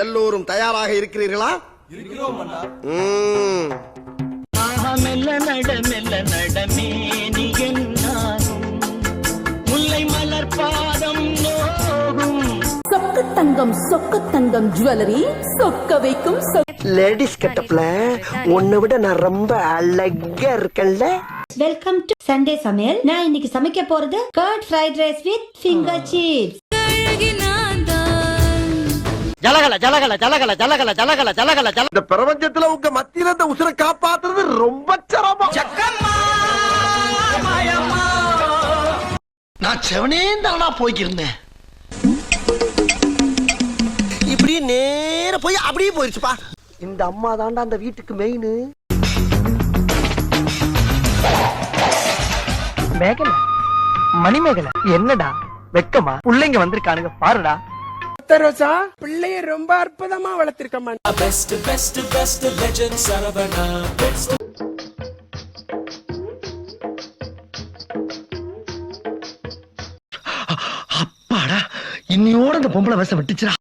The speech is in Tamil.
எல்லோரும் தயாராக இருக்கிறீர்களா? இருக்கிறோம் அண்ணா. மெல்ல நடமே நீ என்னாகும் முல்லை மலர் பாதம் நோகும் சொக்க தங்கம் ஜுவல்லரி சொக்க வைக்கும் லேடிஸ் கட்டப்ல உன்னை விட நான் ரொம்ப அழகா இருக்கேன்ல. வெல்கம் டு சண்டே சமையல். நான் இன்னைக்கு சமைக்க போறது curd fried rice with finger chips. ஜலகல ஜலகல ஜலகல ஜலகல ஜலகல ஜலகல ஜல. இந்த பிரபஞ்சத்துல உங்க மத்தியில இந்த உசுரை காப்பாத்துறது ரொம்ப சிரமம். நான் செவனே தானா போய்க்கிருந்தேன். இப்படியே நேர போய் அப்படியே போயிருச்சுப்பா. இந்த அம்மா தாண்டா அந்த வீட்டுக்கு மெயின். மேகல மணிமேகலை என்னடா வெக்கமா பிள்ளைங்க வந்திருக்கானுங்க பாருடா. ரோசா பிள்ளைய ரொம்ப அற்புதமா வளர்த்திருக்கமா. Best best best legend Saravana. அப்பாடா இன்னையோட அந்த பொம்பளை வச விட்டுச்சுடா.